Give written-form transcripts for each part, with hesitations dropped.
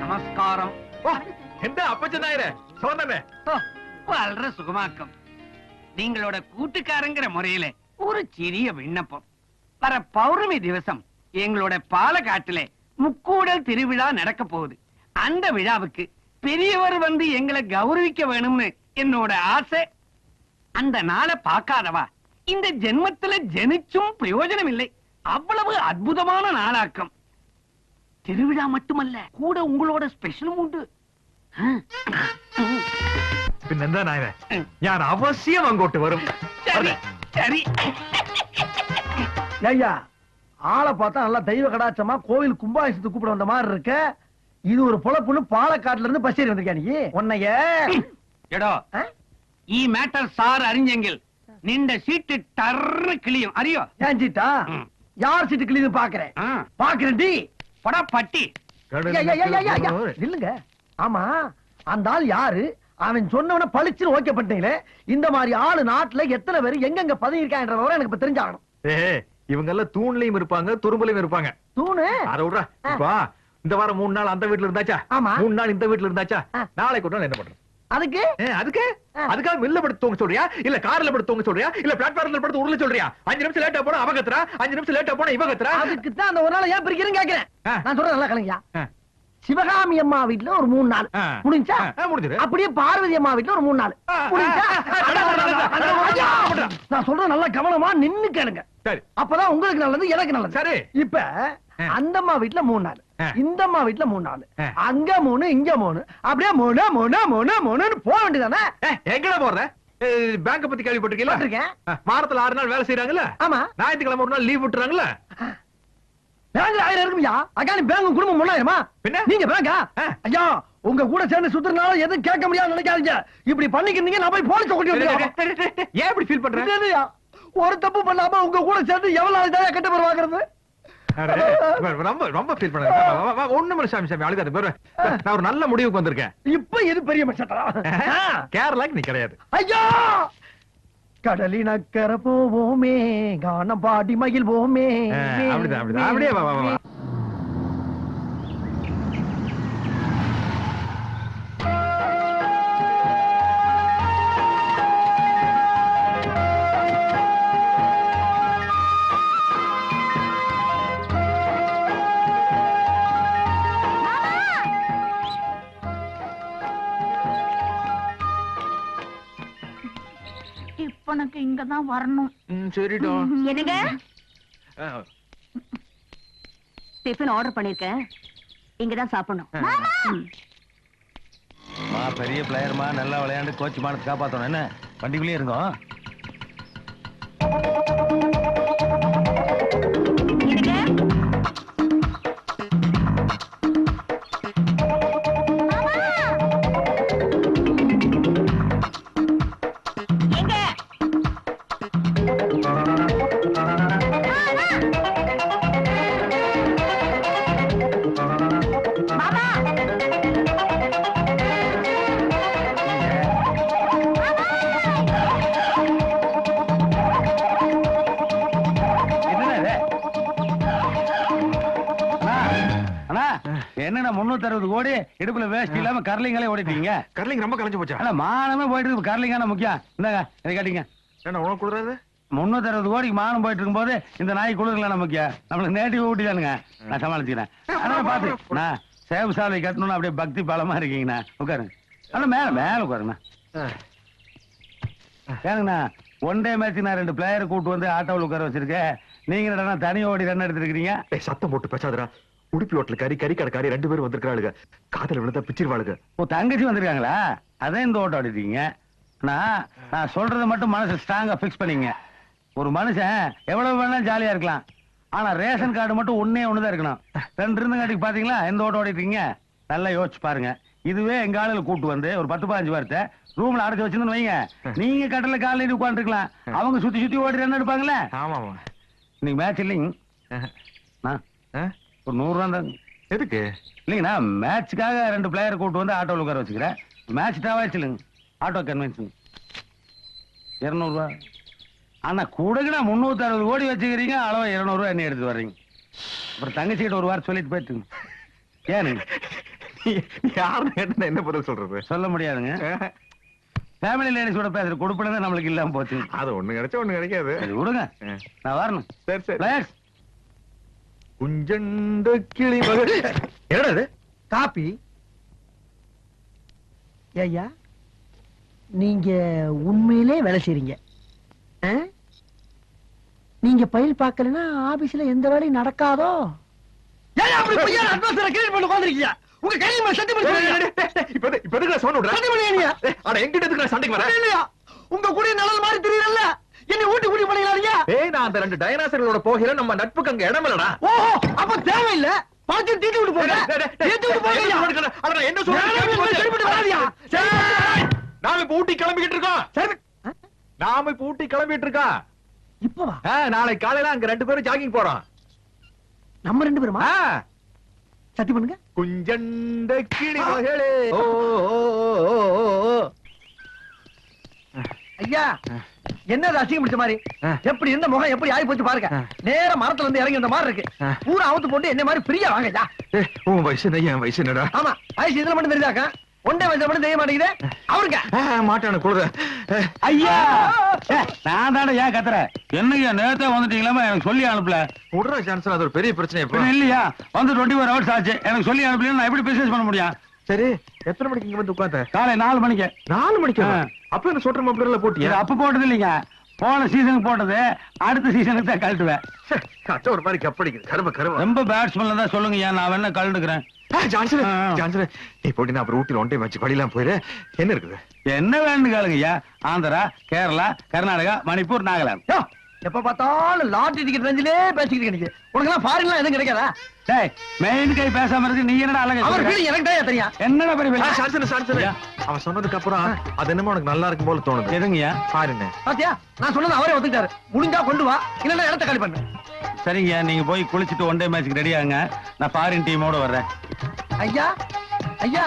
நமஸ்காரம். என்ன அப்பச்சனாயிரே சோதனை வாழ்ற சுகமாக்கம். நீங்களோட கூட்டுக்காரங்கிற முறையில ஒரு சிறிய விண்ணப்பம். வர பௌர்ணமி திவசம் எங்களோட பாலக்காட்டுல முக்கூடல் திருவிழா நடக்க போகுது. அந்த விழாவுக்கு பெரியவர் வந்து எங்களை கௌரவிக்க வேணும்னு என்னோட ஆசை. அந்த நாளை பார்க்காதவா இந்த ஜென்மத்துல ஜெனிச்சும் பிரயோஜனம் இல்லை. அவ்வளவு அற்புதமான நாளாக்கம். திருவிழா மட்டுமல்ல, கூட உங்களோட ஸ்பெஷலும் உண்டு. പിന്നെന്താ നായരെ ഞാൻ അവശ്യം അങ്ങോട്ട് വരും. சரி சரி. ஐயா ஆளை பார்த்தா நல்லா தெய்வ கடாட்சமா கோவில் கும்பாபிஷேகத்துக்கு கூப்பிட வந்த மாதிரி இருக்க. இது ஒரு பொழப்புன்னு பாலக்காட்டுல இருந்து பஸ் ஏறி வந்திருக்கியா நீ? உன்னைய எடோ ഈ മാറ്റർ സാർ അറിഞ്ഞെങ്കിൽ നിന്റെ സീറ്റ് ടർന്ന് കിളിയും അറിയോ? ஏன் சீட்டா? யார் சீட்டு கிளிது பாக்குறேன் பாக்குறேன் டி படா பட்டி. இல்லங்க. ஆமா அந்த ஆள் யாரு? அவன் சொன்னவன பழிச்சு ஓகே பண்ணிட்டீங்களே. இந்த மாதிரி ஆளு நாட்டுல எத்தனை பேர் எங்கெங்க பதவி இருக்கான்ற விவரம் எனக்கு இப்ப தெரிஞ்சாகணும். இவங்க எல்லாம் தூண்லயும் இருப்பாங்க துரும்புலயும் இருப்பாங்க. தூணு அத விடுறா. இப்ப இந்த வாரம் 3 நாள் அந்த வீட்டுல இருந்தாச்சா, 3 நாள் இந்த வீட்டுல இருந்தாச்சா, நாளைக்கு ஒரு நாள் என்ன பண்றது? அதுக்கு அதுக்காக மில்ல படுத்து தூங்க சொல்றியா, இல்ல கார்ல படுத்து தூங்க சொல்றியா, இல்ல பிளாட்ஃபார்ம்ல படுத்து உருள சொல்றியா? 5 நிமிஷம் லேட்டா போனா அவ கத்துறா, 5 நிமிஷம் லேட்டா போனா இவ கத்துறா. அதுக்கு தான் அந்த ஒரு நாள் ஏன் பிரிக்கிறேன்னு கேக்குறேன். நான் சொல்றேன் நல்லா கலங்கயா. சிவகாமி அம்மா வீட்டுல ஒரு 3 நாள் முடிஞ்சா, அப்படியே பார்வதி அம்மா வீட்டுல ஒரு 3 நாள் முடிஞ்சா. நான் சொல்றேன் நல்லா கவனமா நின்னு கேளுங்க. அப்பதான் உங்களுக்கு நல்லது எனக்கு நல்லது. சரி இப்ப அந்த அம்மா வீட்டுல 3 நாள், இந்த அம்மா வீட்டுல 3 நாள், அங்க 3 இங்க 3, அப்படியே 3 3 3 3 போக வேண்டியதானே? எங்கடா போற? பேங்க் பத்தி கேள்விப்பட்டிருக்கீங்களா? வாரத்துல 6 நாள் வேலை செய்யறாங்கல்ல. ஆமா. ஞாயிற்றுக்கிழமை ஒரு நாள் லீவ் விட்டுறாங்கல்ல. பேங்க்ல 1000 இருக்கும்யா. அகானி பேங்க் குடும்பம் 3000மா? நீங்க பேங்கா? ஐயா உங்க கூட சேர்ந்து சுத்துறனால எதுவும் கேட்க முடியாது நினைக்காதீங்க. இப்படி பண்ணிக்கிறீங்க நான் போய் போலீஸ் கொண்டு வந்துடுறேன். ஏன் இப்படி ஃபீல் பண்ற? ஒரு தப்பு பண்ணாம உங்க கூட சேர்ந்து எவ்வளவு நாள் தான் கட்ட பேர் வாங்குறது? ரொம்ப ரொம்ப ஃபீல் பண்ண. ஒண்ணும் இல்ல சாமி, அழுகாத பேரு. நான் ஒரு நல்ல முடிவுக்கு வந்திருக்கேன். இப்ப இது பெரிய மச்சட்டா. கேரளாக்கு நீ கிடையாது. ஐயா கடலினக்கரை போவோமே, கானம் பாடி மகிழ்வோமே. அப்படிதான் அப்படிதான். அப்படியே வா வா வா. உனக்கு இங்கதான் வரணும். சரிடா. என்னங்க டிஃபன் ஆர்டர் பண்ணிருக்கேன், இங்கதான் சாப்பிடணும். பெரிய பிளேயர்மா, நல்லா விளையாண்டு கோச் மானத்தை காப்பாத்தணும். என்ன வண்டிக்குள்ளே இருந்தோம். என்னன்னா 360 கோடி இடுப்புல வேஸ்ட் இல்லாம கர்லிங்களே ஓடிட்டீங்க. கர்லிங் ரொம்ப கலைஞ்சு போச்சா? இல்ல மானமே போயிட்டு இருக்கு. கர்லிங்கான முக்கியம். இந்தாங்க இதை காட்டிங்க. என்ன உனக்கு கொடுறாது? 360 கோடிக்கு மானம் போயிட்டு இருக்கும் போது இந்த நாய் குளிர்லாம் முக்கியம். நம்மளுக்கு நேட்டிவ் ஊட்டிதானுங்க. நான் சமாளிச்சுக்கிறேன். ஆனா பாத்து நான் சேவ் சாலை கட்டணும்னு அப்படியே பக்தி பாலமா இருக்கீங்கண்ணா. உட்காருங்க. ஆனா மேல மேல உட்காருங்கண்ணா. ஏனுங்கண்ணா ஒன் டே மேட்ச் நான் 2 பிளேயர் கூட்டு வந்து ஆட்டோவில் உட்கார வச்சிருக்கேன். நீங்க என்னடா தனி ஓடி ரன் எடுத்துருக்கீங்க? சத்தம் போட்டு பேசாதடா. உடுப்பி ஹோட்டல் கறி கடைக்காரி 2 பேரும் வந்திருக்காளுங்க. காதல விழுந்தா பிச்சிருவாளுங்க. ஓ தங்கச்சி வந்திருக்காங்களா? அதே இந்த ஓட்டம் ஓடிட்டீங்க. நான் சொல்றத மட்டும் மனசு ஸ்ட்ராங்கா பிக்ஸ் பண்ணீங்க. ஒரு மனுஷன் எவ்வளவு வேணா ஜாலியா இருக்கலாம். ஆனா ரேஷன் கார்டு மட்டும் ஒன்னே ஒண்ணுதான் இருக்கணும். 2 இருந்தங்காட்டிக்கு பாத்தீங்களா எந்த ஓட்டம் ஓடிட்டீங்க? நல்லா யோசிச்சு பாருங்க. இதுவே எங்க ஆளுல கூட்டு வந்து ஒரு 10-15 பேர்த்த ரூம்ல அடைச்சு வச்சுன்னு வைங்க. நீங்க கடல காலையில உட்கார்ந்து இருக்கலாம். அவங்க சுத்தி சுத்தி ஓடி ரன் எடுப்பாங்களே. ஆமா இன்னைக்கு மேட்ச் இல்லைங்க. ஒரு 100 ரூபா எதுக்கு? இல்லைங்கண்ணா மேட்சுக்காக 2 பிளேயர் கூட்டு வந்து ஆட்டோவில் உட்கார வச்சுக்கிறேன். மேட்ச் டாவாச்சுலுங்க ஆட்டோ கன்வென்ஷன் 200 ரூபா. ஆனா கூடக்குண்ணா 360 கோடி வச்சுக்கிறீங்க, அளவு 200 ரூபா என்ன எடுத்து வர்றீங்க. அப்புறம் தங்கச்சிக்கிட்ட ஒரு வாரம் சொல்லிட்டு போயிட்டுங்க. ஏனுங்க யாருன்னு கேட்டா என்ன பதில் சொல்றது? சொல்ல முடியாதுங்க. ஃபேமிலி லேடிஸோட பேசுற கொடுப்பனதான் நம்மளுக்கு இல்லாம போச்சு. அது ஒண்ணு கிடைச்சா ஒண்ணு கிடைக்காது. சரி விடுங்க, நான் வரணும். சரி சரி. பிளேயர்ஸ் குஞ்சண்ட கிளி மகள். என்னடா இது? காப்பி. ஐயா நீங்க உண்மையிலே வேலை செய்றீங்க. ஆ? நீங்க பயில் பார்க்கலன்னா ஆபீஸ்ல எந்த வேலையும் நடக்காதோ? ஏன் அப்படி பொய்யா அட்வான்ஸ்ல கிரியேட் பண்ணி உட்கார்ந்திருக்கீங்க? உங்க கையில மேல சட்டை பண்ணி இப்ப எதுக்கு சவுண்ட் விடுற? சட்டை பண்ணியா? அட எங்கிட்ட எதுக்கு சண்டைக்கு வர? இல்லையா உங்க கூட நல்ல மாதிரி தெரியல. என்ன ஊட்டி பண்ணிக்கலாம்யா? ஏய் நான் அந்த 2 டைனாசர்களோட போகிற நம்ம நட்புக்கு அங்க இடம் இல்லடா. ஓஹோ அப்ப தேவையில்லை. பாத்து தீட்டி விட்டு போங்க. தீட்டி விட்டு போங்க. அட நான் என்ன சொல்றேன்? நாம இப்ப ஊட்டி கிளம்பிட்டு இருக்கோம். சரி. நாம இப்ப ஊட்டி கிளம்பிட்டு இருக்கோம். இப்பவா? நாளைக்கு காலையில அங்க 2 பேரும் ஜாகிங் போறோம். நம்ம 2 பேருமா? சத்தி பண்ணுங்க. குஞ்சண்ட கிளி மகளே. ஓ ஐயா என்ன அசிங்கம் பிடிச்ச மாதிரி எப்படி இருந்த முகம் எப்படி ஆகி போச்சு பாருங்க. நேர மரத்துல இருந்து இறங்கி இந்த மாதிரி இருக்கு. பூரா அவுத்து போட்டு என்ன மாதிரி பிரியா வாங்க. உன் வயசு என்ன என் வயசு என்னடா? ஆமா வயசு இதுல மட்டும் தெரிஞ்சாக்க ஒன்றே வயசுல மட்டும் தெரிய மாட்டேங்குது அவருங்க. மாட்டான கூட ஐயா நான் தானே ஏன் கத்துறேன். என்னையா நேரத்தை வந்துட்டீங்களா? எனக்கு சொல்லி அனுப்பல. விடுற சான்ஸ் அது ஒரு பெரிய பிரச்சனை. பின்ன இல்லையா வந்து 24 hours ஆச்சு. எனக்கு சொல்லி அனுப்பல. நான் எப்படி பிசினஸ் பண்ண முடியும்? சரி எத்தனை மணிக்கு இங்க வந்து உட்கார்ந்த? காலை 4 மணிக்கு. 4 மணிக்கு? அப்ப என்ன சொல்ற மாப்பிள்ள போட்டியா? இது அப்ப போட்டது இல்லைங்க, போன சீசனுக்கு போட்டது. அடுத்த சீசனுக்கு தான் கழட்டுவேன். கச்ச ஒரு மாதிரி கப்படிக்குது. கரும கரும. ரொம்ப பேட்ஸ்மேன் தான் சொல்லுங்க, நான் வேணா கழண்டுக்கிறேன். ஜான்சன் நீ போட்டி நான் அப்புறம் ஊட்டில ஒன்டே மேட்ச் படிலாம் போயிரு. என்ன இருக்குது? என்ன வேணும்னு கேளுங்கய்யா. ஆந்திரா, கேரளா, கர்நாடகா, மணிப்பூர், நாகாலாந்து. எப்ப பார்த்தாலும் லாட்டரி டிக்கெட் ரேஞ்சிலே பேசிக்கிட்டு எனக்கு. உனக்கு எல்லாம் ஃபாரின்லாம் எதுவும் கிடைக்காதா? டேய் மெயின் கை பேசாம இருக்கு. நீ என்னடா அவர் அழகா ஃபீலிங் எனக்கு தான் தெரியும். என்னடா பெரிய சான்சன் அவன் சொன்னதுக்கு அப்புறம் அது என்னமோ உனக்கு நல்லா இருக்கும் போல தோணுது. எதுங்கய்யா? பாருங்க பாத்தியா நான் சொன்னது அவரே ஒத்துக்கிட்டாரு. முடிஞ்சா கொண்டு வா, இல்லன்னா இடத்த காலி பண்ணு. சரிங்க, நீங்க போய் குளிச்சுட்டு ஒன் டே மேட்ச்க்கு ரெடி ஆகுங்க. நான் ஃபாரின் டீமோட வர்றேன். ஐயா ஐயா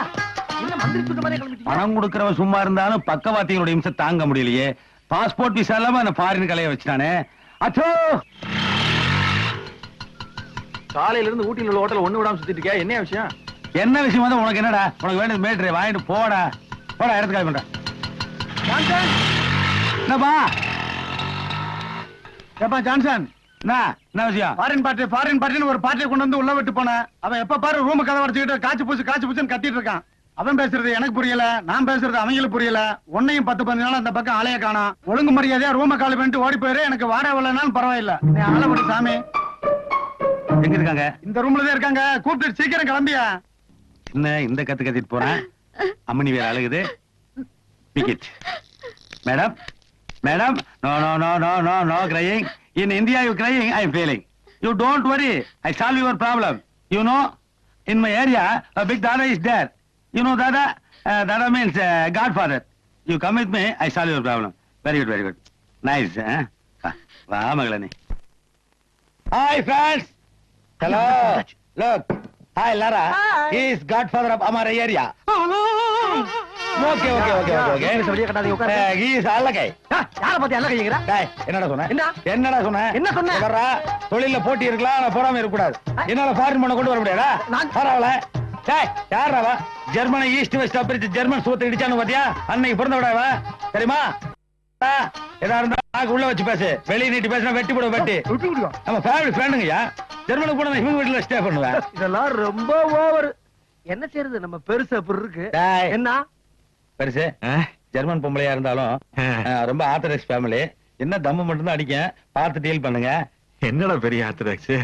என்ன மந்திரி சுத்த மாதிரி கிளம்பிட்டீங்க? பணம் கொடுக்கறவன் சும்மா இருந்தாலும் பக்கவாத்திகளோட இம்சை தாங்க முடியலையே. பாஸ்போர்ட் விசா இல்லாம என்ன ஃபாரின் கலைய வச்சுட்டானே. அச்சோ காலையில இருந்து ஊட்டில உள்ள ஹோட்டல் ஒண்ணு விடாம சுத்திட்டு இருக்கியா? என்ன விஷயம்? என்ன விஷயம் வந்து உனக்கு என்னடா? உனக்கு வேண்டியது மேட்ரு வாங்கிட்டு போடா. போடா இடத்துக்கு கால் பண்றேன். என்னப்பா ஏப்பா ஜான்சன், என்ன விஷயம்? ஃபாரின் பார்ட்டின்னு ஒரு பார்ட்டியை கொண்டு வந்து உள்ள விட்டு போனேன். அவன் எப்ப பாரு ரூம் கதை வச்சுக்கிட்டு காய்ச்சி பூச்சுன்னு கத்திட்டு இருக்கான். அவன் பேசுறது எனக்கு புரியல, நான் பேசுறது அவங்களுக்கு புரியல. உன்னையும் 10-15 நாள் அந்த பக்கம் ஆளைய காணோம். ஒழுங்கு மரியாதையா ரூம காலி பண்ணிட்டு ஓடி போயிரு. எனக்கு வாடகை வரலனாலும் பரவாயில்ல. நீ ஆள விடு சாமி. எங்க இருக்காங்க? இந்த ரூம்ல தான் இருக்காங்க. கூப்பிட்டு சீக்கிரம் கிளம்பியா. என்ன இந்த கத்து கத்திட்டு போறேன்? அம்மனி வேற அழுகுது. Ticket madam madam. No no no no no no crying. In India you crying, I am feeling. You don't worry, I solve your problem. You know, in my area a big Dada is there. You know Dada? Dada means Godfather. You come with me, I solve your problem. Very good, very good. Nice, வா மகளே நீ. Hi friends. Hello. Look. Hi Lara. He is Godfather of our area. Okay. He is Allakai. யார பத்தி அல்ல கைங்கற? டேய் என்னடா சொன்ன? என்னடா சொன்ன? வர்றா தொழில்ல போட்டி இருக்கலாம், ஆனா போடாம இருக்க கூடாது. என்னால ஃபாரின் பண்ண கொண்டு வர முடியாதா? பரவாயில்ல. டேய் யாரவா? Germany east west bridge German சூத்த இடிச்சானு பாத்தியா? அன்னைக்கு பிறந்த விடாவா தெரியுமா? ஏதா இருந்தா நாக்கு உள்ள வச்சு பேசு. வெளிய நீட்டி பேசினா வெட்டி போடுவ வெட்டி. நம்ம ஃபேமிலி ஃப்ரெண்டுங்கயா. ஜெர்மனுக்கு போனா இவங்க வீட்டுல ஸ்டே பண்ணுவேன். இதெல்லாம் ரொம்ப ஓவர். என்ன செய்யறது? நம்ம பெருசு அப்படி இருக்கு. என்ன பெருசு? ஜெர்மன் பொம்பளையா இருந்தாலும் ரொம்ப ஆர்த்தடாக்ஸ் ஃபேமிலி. என்ன தம்மு மட்டும் தான் அடிக்க. பார்த்து டீல் பண்ணுங்க. என்னடா பெரிய ஆர்த்தடாக்ஸ்?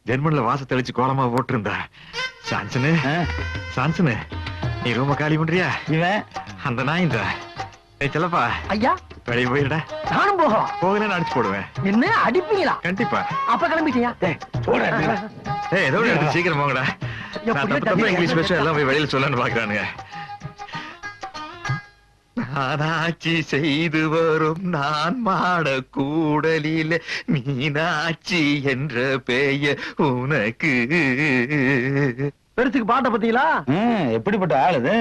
ஜெர்மன்ல வாச தெளிச்சு கோலமா போட்டிருந்தா. சான்சனு நீ ரூம காலி பண்றியா? இவன் அந்த நாயின்றா. செல்லப்பா ஐயா வெளியே போயிடா. நானும் போகலன்னு அடிச்சு போடுவேன். என்ன அடிப்பீங்களா? கண்டிப்பா. அப்ப கிளம்பிட்டியா? ஏதோ சீக்கிரம் போங்கடா. இங்கிலீஷ் பேச எல்லாம் போய் வெளியில சொல்லன்னு பாக்குறானுங்க. நானாட்சி செய்து வரும் நான் மாட கூடலில மீனாட்சி என்ற பெயர் உனக்கு. பெருசுக்கு பாட்டை பத்தீங்களா? எப்படிப்பட்ட ஆள் இது?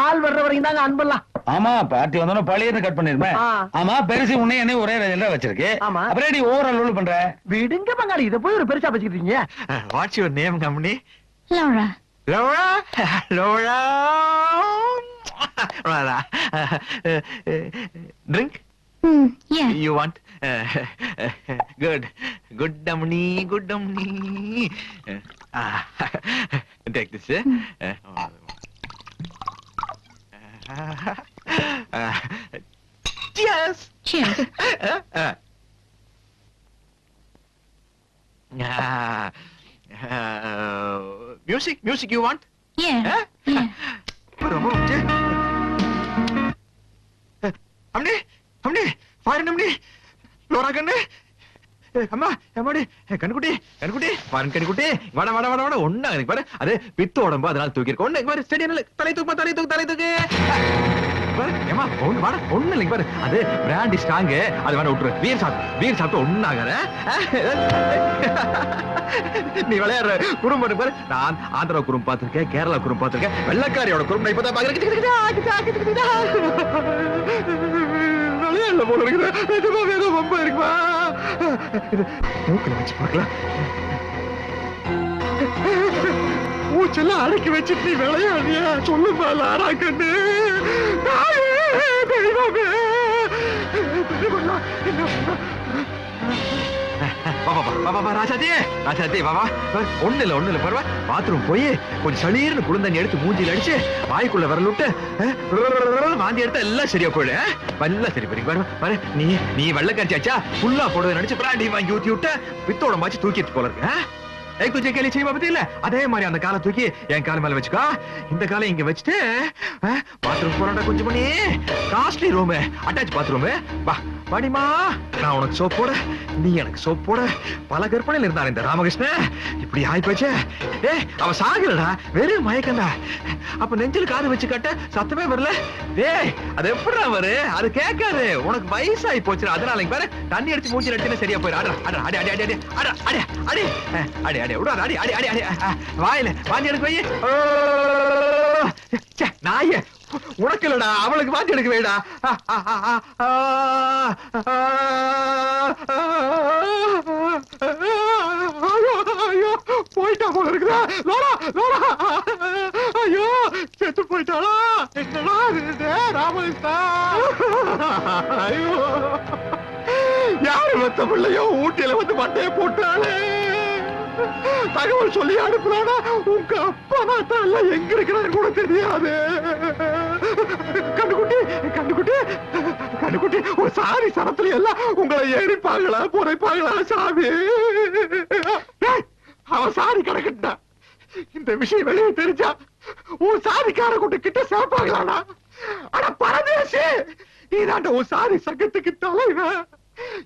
ஆள் வர்ற வரைக்கும் தாங்க அன்பெல்லாம். ஆமா, பார்ட்டி வந்தோம் பழைய கட் பண்ணிருப்பேன். ஆமா, பெருசு உன்னை என்ன ஒரே ரேஞ்சில வச்சிருக்கு. ஆமா. அப்புறம் நீ ஓவரால் லோல் பண்ற. விடுங்க பங்காளி, இத போய் ஒரு பெருசா வச்சுக்கிட்டீங்க. What's your name company? Laura. Laura, Laura. Laura. Drink? Yeah. You want? Good. Good dummy, good dummy. Take this. Cheers. Cheers. Music you want? Yeah. Yeah. Amne, fire amne. Laura kanne. அம்மா அம்மாடி கண்குட்டி பாருங்க கண்குட்டி வட ஒண்ணா எனக்கு பாரு அது பித்து உடம்பு அதனால தூக்கி இருக்க ஒண்ணு பாரு ஸ்டெடி தலை தூக்கு ஏமா ஒண்ணு இல்லைங்க பாரு அது பிராண்டி ஸ்ட்ராங் அது வேணா விட்டுரு வீர் சாப்பிட்டு ஒண்ணாகற நீ விளையாடுற குறும்பு பாரு நான் ஆந்திரா குறும்பு பார்த்திருக்கேன் கேரளா குறும்பு பார்த்திருக்கேன் வெள்ளக்காரியோட குறும்பு நான் இப்பதான் பாக்குறேன் விளையாடல போல இருக்குது வேற ரொம்ப இருக்குமா மூக்கில் வச்சு பார்க்கலாம் மூச்செல்லாம் அடக்கி வச்சுட்டு நீ விளையாடியா சொல்லுமா லாரா கண்ணு தெய்வமே ராஜாத்தி பாபா ஒண்ணு இல்ல பரவா பாத்ரூம் போய் கொஞ்சம் சளீர்னு குளிர்ந்தண்ணி எடுத்து மூஞ்சில அடிச்சு வாய்க்குள்ள வரல விட்டு வாந்தி எடுத்தா எல்லாம் சரியா போயிடு எல்லாம் சரி பாரு நீ வெள்ளக்காரிச்சாச்சா ஃபுல்லா போடுறது நினைச்சு பிராண்டி வாங்கி ஊத்தி விட்டு பித்தோட மாச்சு தூக்கிட்டு போல இருக்கு तुझे के लिए चाहिए पता இல்ல அதே மாதிரி அந்த காலை தூக்கி என் கால் மேல வச்சுக்கோ இந்த காலை இங்க வச்சிட்டு பாத்ரூம் போறடா கொஞ்சம் பண்ணி காஸ்ட்லி ரூம் அட்டாச் பாத்ரூம் வா வாடிமா நான் உனக்கு சோப் போட நீ எனக்கு சோப் போட பல கற்பனையில இருந்தான் இந்த ராமகிருஷ்ணன் இப்படி ஆயி போச்சு அவ சாகலடா வெறும் மயக்கண்டா அப்ப நெஞ்சில காது வச்சு கட்ட சத்தமே வரல அது எப்படிடா வரு அது கேட்காது உனக்கு வயசாகி போச்சு அதனால பாரு தண்ணி அடிச்சு மூஞ்சில அடிச்சுன்னா சரியா போயிரு அடி அடி அடி அடி அடி அடி அடி விடாத அடி அடி அடி அடி வாயில வாந்தி எடுக்க வை நாயே உனக்கு இல்லடா அவளுக்கு வாந்தி எடுக்க வைடா போயிட்டா போல இருக்குதா லோரா லோரா ஐயோ செத்து போயிட்டாளா என்னடா ராமகிருஷ்ணா ஐயோ யாரு மத்த பிள்ளையோ ஊட்டியில வந்து மண்டையை போட்டாளே தகவல் சொல்லி அனுப்புறானா உங்க அப்பா நாட்டம் எல்லாம் எங்க இருக்கிறாரு கூட தெரியாது கண்டுகுட்டி ஒரு சாரி சரத்துல எல்லாம் உங்களை எரிப்பாங்களா புரைப்பாங்களா சாமி அவன் சாரி கிடக்கட்டா இந்த விஷயம் வெளியே தெரிஞ்சா உன் சாரிக்கார கூட்ட கிட்ட சேர்ப்பாங்களாடா ஆனா பரதேசி நீதாண்ட உன் சாரி சங்கத்துக்கு தலைவன்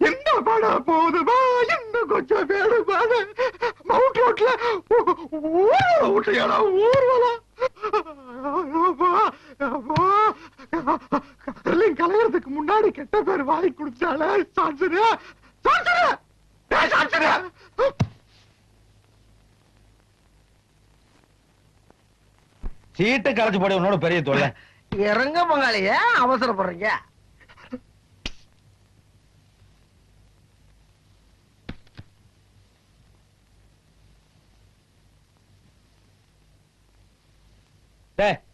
என்ன பட போதுமா இன்னும் கொஞ்சம் வேணுமா மவுண்ட் ரோட்ல ஊர்வலம் ஊர்வலம் கலையறதுக்கு முன்னாடி கெட்ட பேர் வாங்கி குடிச்சால சீட்டு கலைச்சு போட உன்னோட பெரிய தொல்லை இறங்க பங்காளிய அவசரப்படுறீங்க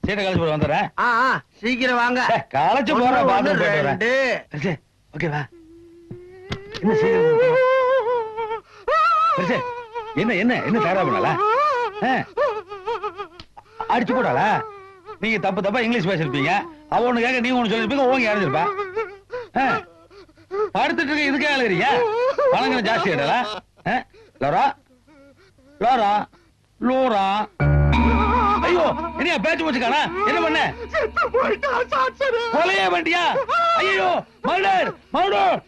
சீட்டை கழிச்சு போட வந்துடுறேன் சீக்கிரம் வாங்க களைச்சு போற பாத்ரூம் போயிட்டு வரேன் ஓகேவா என்ன சீக்கிரம் என்ன என்ன என்ன தயாரா பண்ணல அடிச்சு போடால நீங்க தப்பா இங்கிலீஷ் பேசிருப்பீங்க அவ ஒண்ணு கேட்க நீங்க ஒண்ணு சொல்லிருப்பீங்க ஓங்க இறஞ்சிருப்பா படுத்துட்டு இருக்க இதுக்கே அழுகிறீங்க பழங்கள் ஜாஸ்தி ஆயிடல லோரா லோரா லோரா ஐயோ என்ன பேச்சு வச்சுக்கானா என்ன பண்ண கொலையே பண்ணியா ஐயோ மர்டர் மர்டர்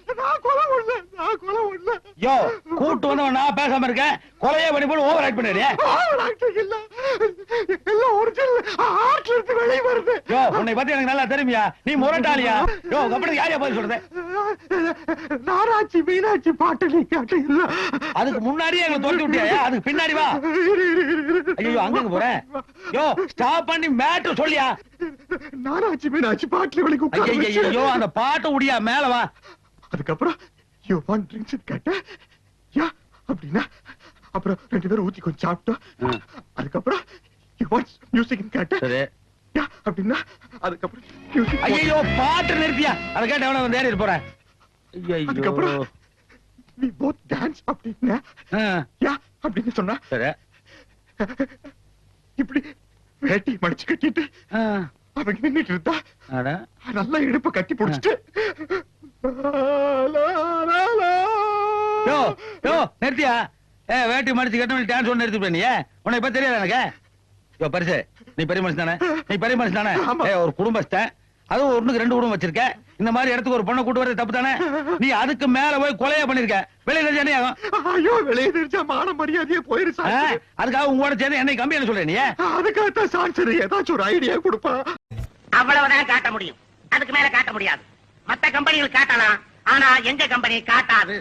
யோ கூட்டு வந்தவன் நான் பேசாம இருக்கேன் கொலையே பண்ணி போட்டு ஓவர் ஆக்ட் பண்ணிடுறியா யோ உன்னை பத்தி எனக்கு நல்லா தெரியுமியா நீ முரட்டாளியா யோ கப்படி யாரையா பதில் சொல்றது நாராட்சி மீனாட்சி பாட்டு நீ கேட்ட இல்ல. அதுக்கு முன்னாடியே எங்களை தோட்டி விட்டியா? அதுக்கு பின்னாடி வா. ஐயோ அங்க போறேன். யோ ஸ்டாப் பண்ணி மேட்டர் சொல்லியா? நாராட்சி மீனாட்சி பாட்டுல இவளுக்கு உட்கார வச்சு. ஐயோ அந்த பாட்டை உடியா, மேல வா. அதுக்கப்புறம் யூ வாண்ட் ட்ரிங்க்ஸ் கேட்ட. யா அப்படின்னா அப்புறம் 2 பேரும் ஊத்தி கொஞ்சம் சாப்பிட்டோம். அதுக்கப்புறம் யூ வாண்ட் மியூசிக் கேட்ட. சரி. யா அப்படின்னா அதுக்கப்புறம் music ஐயோ பாட்டு நிறுத்தியா? அத கேட்ட எவன வந்து ஏறி போறேன். அதுக்கப்புறம் ஐயோ we both dance அப்படின்னா. யா அப்படின்னு சொன்னா. சரி. இப்படி வேட்டி மடிச்சு கட்டிட்டு அவங்க நின்னுட்டு இருந்தா. அட நல்லா இடுப்ப கட்டி புடிச்சிட்டு யோ யோ நிறுத்தியா? வேட்டி மடிச்சு கட்ட டான்ஸ் ஒண்ணு நிறுத்தி நீ. உன்னை இப்ப தெரியாது எனக்கு. யோ பரிசு, நீ பெரிய மனுஷன் தானே? நீ பெரிய மனுஷன் தானே? ஒரு குடும்பஸ்தன், அதுவும் 1க்கு 2 குடும்பம் வச்சிருக்க. இந்த மாதிரி இடத்துக்கு ஒரு பொண்ணை கூட்டு வரது தப்பு தானே? நீ அதுக்கு மேல போய் கொலையா பண்ணிருக்க. வெளியில என்ன ஆகும்? ஐயோ வெளியே தெரிஞ்சா மான மரியாதையே போயிருச்சு. அதுக்காக உங்களோட சேர்ந்து என்னை கம்பி என்ன சொல்ற நீ? அதுக்காகத்தான் சான்சர் ஏதாச்சும் ஒரு ஐடியா கொடுப்பா. அவ்வளவுதான் காட்ட முடியும், அதுக்கு மேல காட்ட முடியாது. மத்த கம்பெனிகள் காட்டலாம், ஆனா எங்க கம்பெனி காட்டாது.